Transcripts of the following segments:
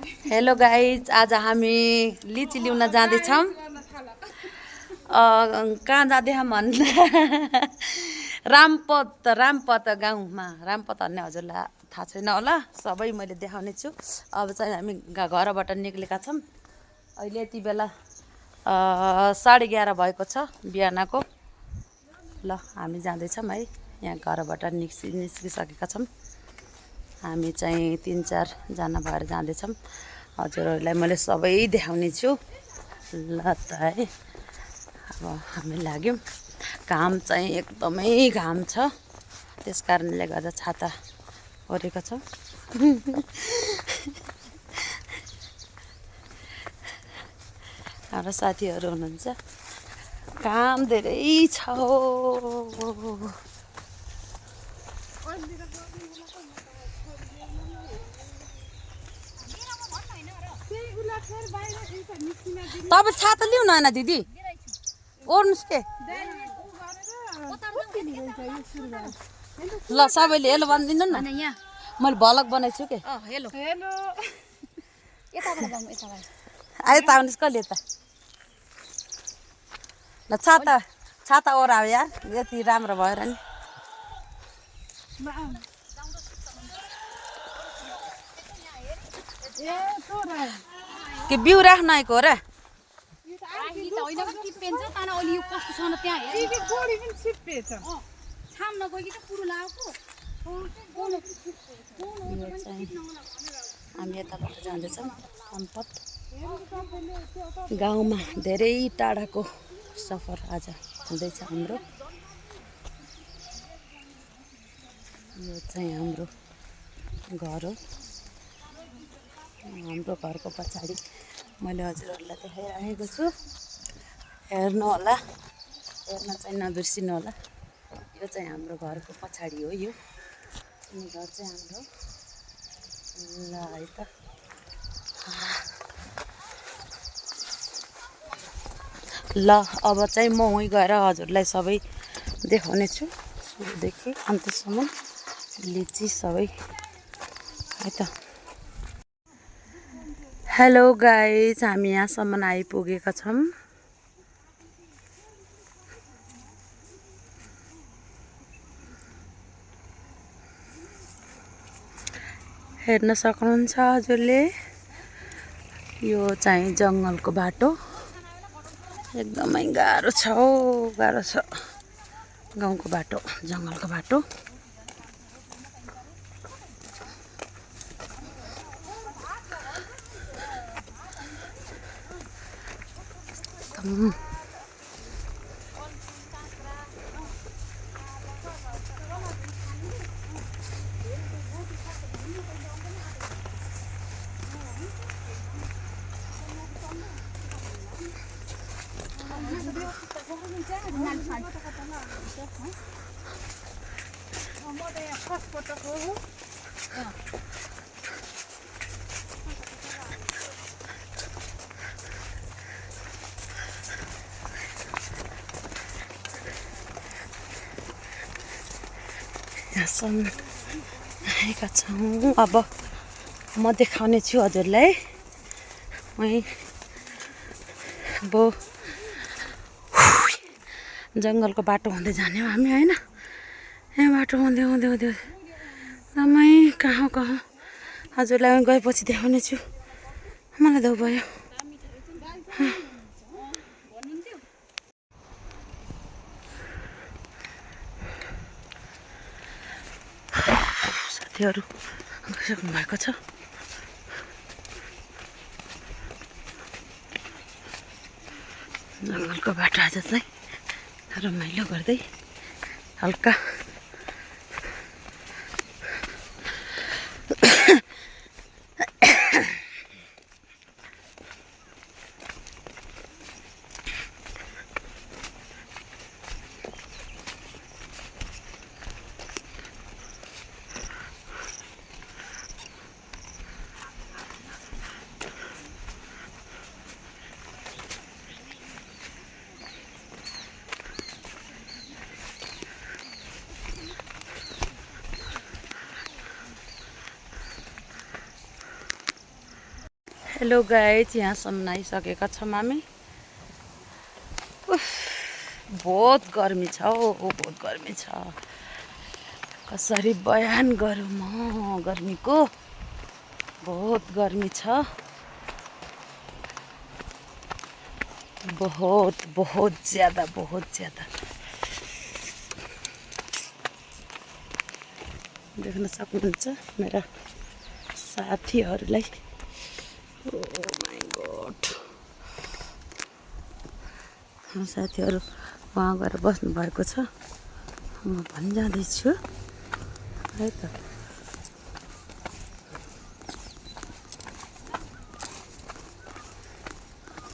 Hello guys, आज हामी लिची लिउन जाँदैछौँ। कहाँ जाँदैछौँ भन्दा रामपत गाउँमा। रामपत भन्ने हजुरलाई थाहा छैन होला, सबै मैले देखाउने छु। अब चाहिँ हामी घरबाट निक्लेका छौँ। अहिले यति बेला 11:30 भएको छ बिहानको। ल हामी जाँदैछौँ है, यहाँ घरबाट निस्किसकेका छौँ। हामी चाहिँ 3-4 जना भएर जाँदैछौँ। हजुरहरूलाई मैले सबै देखाउने छु। ल त है, अब हामी लाग्यौँ। घाम चाहिँ एकदमै घाम छ, त्यस कारणले गर्दा छाता ओरेको छौँ। हाम्रो साथीहरू हुनुहुन्छ। घाम धेरै छ। तपाईँ छाता लिउ न दिदी, ओर्नुहोस् के। ल सबैले हेलो भनिदिनु न। मैले भलक बनाइछु के। Hello hello. यता आउनुहोस् कहिले यता। ल छाता ओरायो यार, यति राम्रो भएर नि। के बिउ राख्न आएको हो र? हामी यताबाट जाँदैछौँ रामपत गाउँमा। धेरै टाढाको सफर आज हुँदैछ हाम्रो। यो चाहिँ हाम्रो घर हो। हाम्रो घरको पछाडि मैले हजुरहरूलाई देखाइराखेको छु, हेर्नु होला, हेर्न चाहिँ नबिर्सिनु होला। यो चाहिँ हाम्रो घरको पछाडि हो। यो घर चाहिँ हाम्रो। ल है त, ल अब चाहिँ म उहीँ गएर हजुरलाई सबै देखाउने छु, सुरुदेखि अन्तसम्म लिची सबै है त। हेलो गाइज, हामी यहाँसम्म आइपुगेका छौँ। हेर्न सक्नुहुन्छ हजुरले, यो चाहिँ जङ्गलको बाटो। एकदमै गाह्रो छ हौ, गाह्रो छ। गाउँको बाटो, जङ्गलको बाटो। यहाँसम्म आएका छौँ। अब म देखाउने छु हजुरलाई। वहीँ अब जङ्गलको बाटो हुँदै जाने हो हामी, होइन? यहाँ बाटो हुँदै हुँदै हुँदै एकदमै कहाँ हजुरलाई गएपछि देखाउने छु। मलाई धौ भयो। साथीहरू गइसक्नु भएको छ। जङ्गलको बाटो आज चाहिँ रमाइलो गर्दै हल्का हेलो गाइज, यहाँसम्म आइसकेका छौँ हामी। उफ, बहुत गर्मी छ हौ, बहुत गर्मी छ। कसरी बयान गरौँ म गर्मीको। बहुत गर्मी छ, बहुत बहुत ज्यादा, बहुत ज्यादा। देख्न सक्नुहुन्छ मेरा साथीहरूलाई। ओ माई गॉड, साथीहरू वहाँ गएर बस्नु भएको छ। म पनि जाँदैछु है त।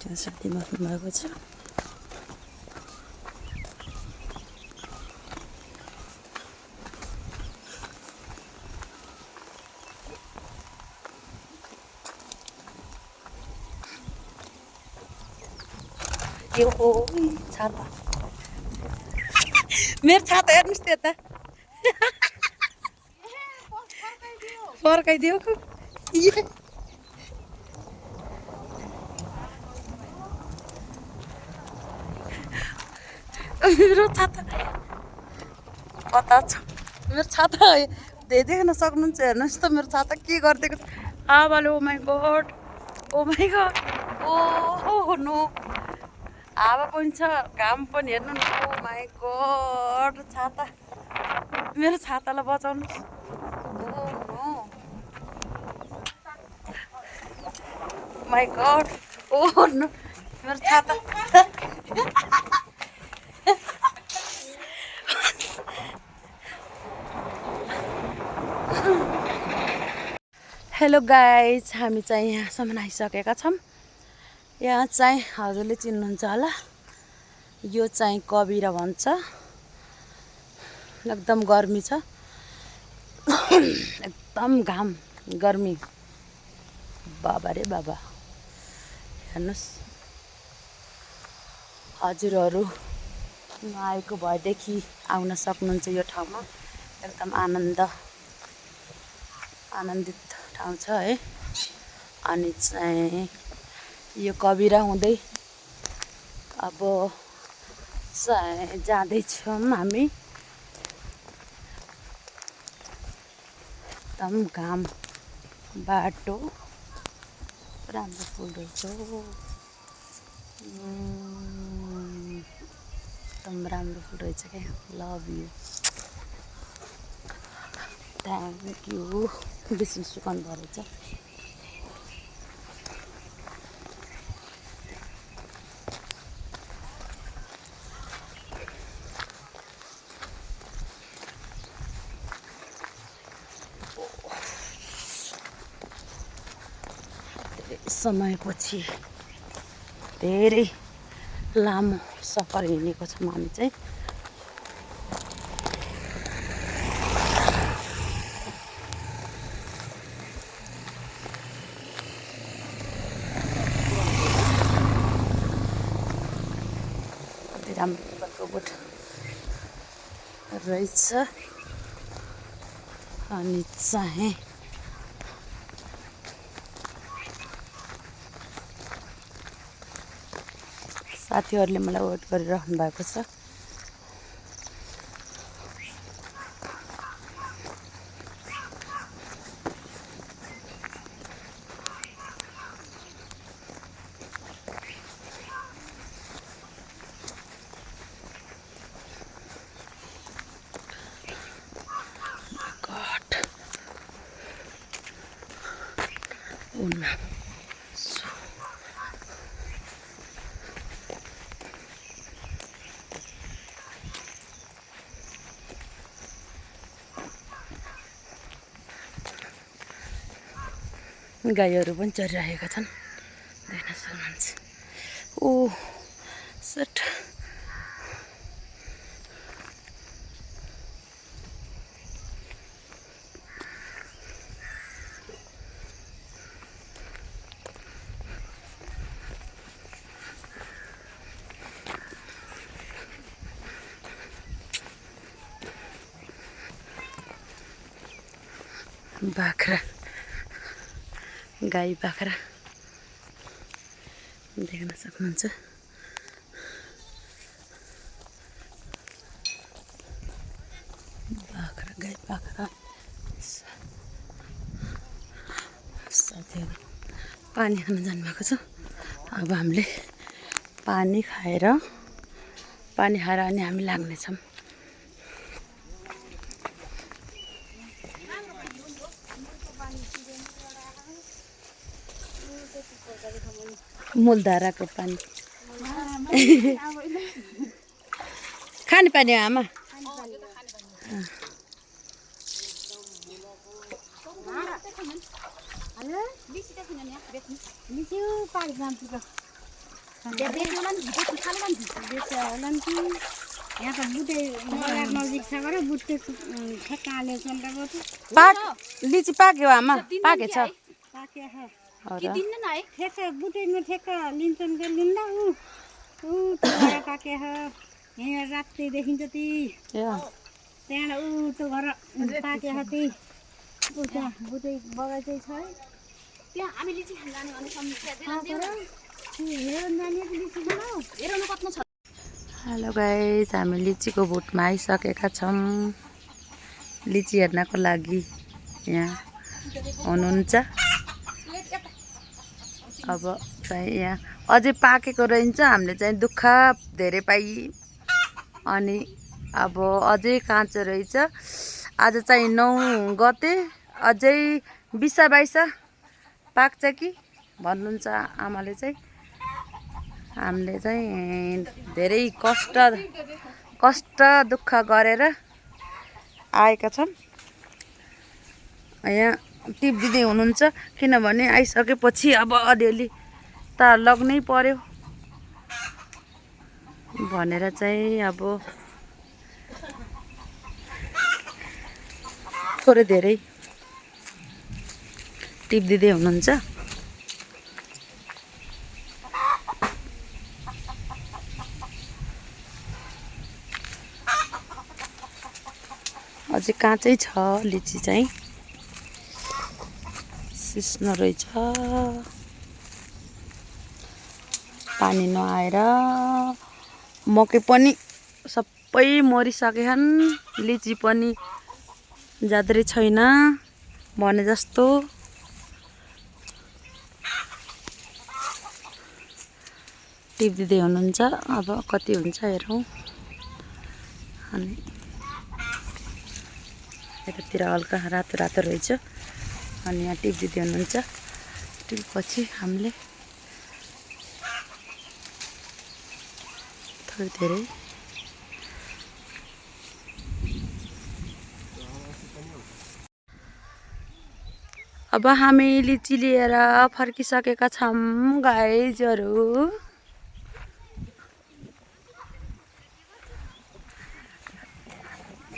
त्यहाँ साथी बस्नु भएको छ। यो छाता, मेरो छाता हेर्नुहोस् त्यता। फर्काइदियो। मेरो छाता कता छ? मेरो छाता देख्न सक्नुहुन्छ, हेर्नुहोस् त मेरो छाता के गरिदिएको छ आबाले। Oh my God, oh my God, oh no. हावा पनि छ, घाम पनि हेर्नु न। ओ माई गॉड, छाता, मेरो छातालाई बचाउनुहोस्। Oh no my God, oh no, मेरो छाता। हेलो गाइज, हामी चाहिँ यहाँसम्म आइसकेका छौँ। यहाँ चाहिँ हजुरले चिन्नुहुन्छ होला, यो चाहिँ कबिरा भन्छ। एकदम गर्मी छ, एकदम घाम, गर्मी। बाबा रे बाबा, हेर्नुहोस्। हजुरहरू नआएको भएदेखि आउन सक्नुहुन्छ यो ठाउँमा। एकदम आनन्दित ठाउँ छ है। अनि चाहिँ यो कबिरा हुँदै अब चाहिँ जाँदैछौँ हामी। एकदम घाम, बाटो राम्रो फुल रहेछ हौ। एकदम राम्रो फुल रहेछ क्या। Love you, thank you. बेसी सुकाउनु रहेछ। समयपछि धेरै लामो सफर हिँडेको छौँ हामी चाहिँ। कति राम्रो बोट रहेछ। अनि चाहिँ साथीहरूले मलाई वेट गरिराख्नु भएको छ। गॉड, गाईहरू पनि चरिरहेका छन्, देख्न सक्नुहुन्छ। ओ सट, बाख्रा, गाई बाख्रा देख्न सक्नुहुन्छ। बाख्रा गाई बाख्रा साथीहरू पानी खान जानुभएको छ। अब हामीले पानी खाएर अनि हामी लाग्नेछौँ। मूलधाराको पानी खाने पानी हो आमा। लिची पाक्यो आमा, पाकेछ। बुटेमा ठेक्का लिन्छन् के लिँदा पाके यहाँ रात्रि देखिन्छ ती त्यहाँ त्यो घर पाके ती उता बुटे बगैँचा छ है त्यहाँ हामी लिची खान जाने भने समस्या। हेलो गाइस, हामी लिचीको बोटमा आइसकेका छौँ। लिची हेर्नको लागि यहाँ हुनुहुन्छ। अब चाहिँ यहाँ अझै पाकेको रहन्छ। हामीले चाहिँ दुःख धेरै पाइ अनि अब अझै काँचो रहेछ। आज चाहिँ 9 गते, अझै 20-22 पाक्छ कि भन्नुहुन्छ आमाले चाहिँ। हामीले चाहिँ धेरै कष्ट दुःख गरेर आएका छौँ। यहाँ टिप दिँदै हुनुहुन्छ किनभने आइसकेपछि अब अलिअलि त लग्नै पर्यो भनेर चाहिँ अब थोरै धेरै टिप दिँदै हुनुहुन्छ। अझै काँचै छ लिची चाहिँ, सिस्नो रहेछ। पानी नआएर मकै पनि सबै मरिसकेछन्। लिची पनि जाँदै छैन भने जस्तो। टिप दिँदै हुनुहुन्छ। अब कति हुन्छ हेरौँ। अनि यतातिर हल्का रातो रातो रहेछ। अनि यहाँ टिप दिँदै हुनुहुन्छ। टिपपछि हामीले थोरै धेरै अब हामी लिची लिएर फर्किसकेका छौँ गाइजहरू।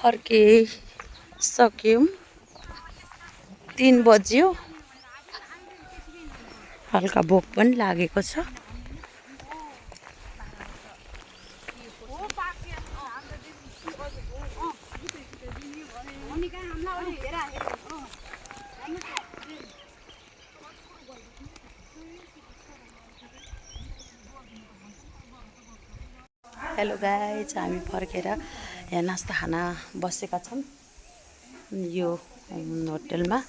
फर्किसक्यौँ, 3 बज्यो। हल्का भोक पनि लागेको छ। हेलो गाइज, हामी फर्केर यहाँ नास्ता खान बसेका छौँ। यो होटलमा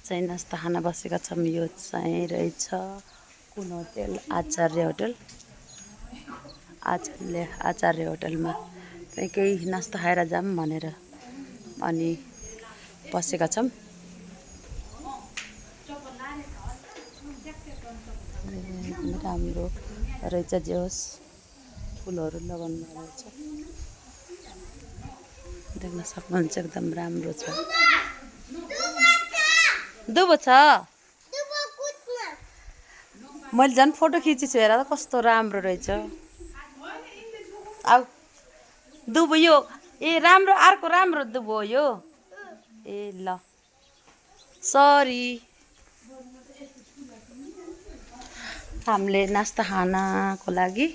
चाहिँ नास्ता खान बसेका छौँ। यो चाहिँ रहेछ कुन होटल? आचार्य होटल। आचार्य होटलमा चाहिँ केही नास्ता खाएर जाऊँ भनेर अनि बसेका छौँ। राम्रो रहेछ, जे होस् फुलहरू लगाउनु रहेछ। देख्न सक्नुहुन्छ एकदम राम्रो छ। दुबो छ। मैले झन् फोटो खिचेछु, हेर त कस्तो राम्रो रहेछ। आऊ दुबो यो राम्रो, अर्को राम्रो दुबो हो यो। ल सरी। हामीले नास्ता खानको लागि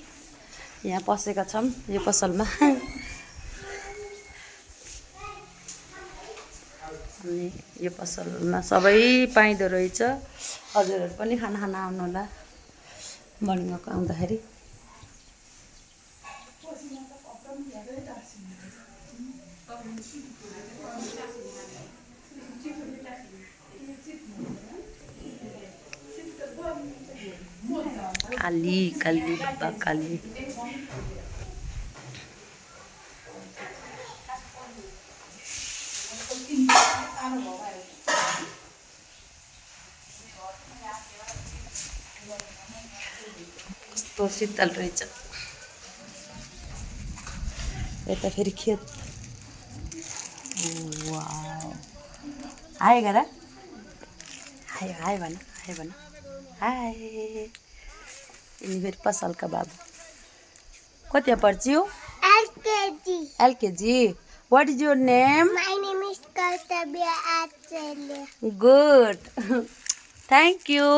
यहाँ पसेका छौँ यो पसलमा। अनि यो पसलमा सबै पाइँदो रहेछ। हजुरहरू पनि खाना खान आउनु होला। मर्निङ वक आउँदाखेरि काली काली बाबा काली कस्तो शीतल रहेछ यता फेरि खेत वाउ हाई गर हाई हाई भन हाई भन हाई यिनी फेरि पसलका बाबु कति पढ्छौ LKG what is your name My name is Kartabya Acharya. Good thank you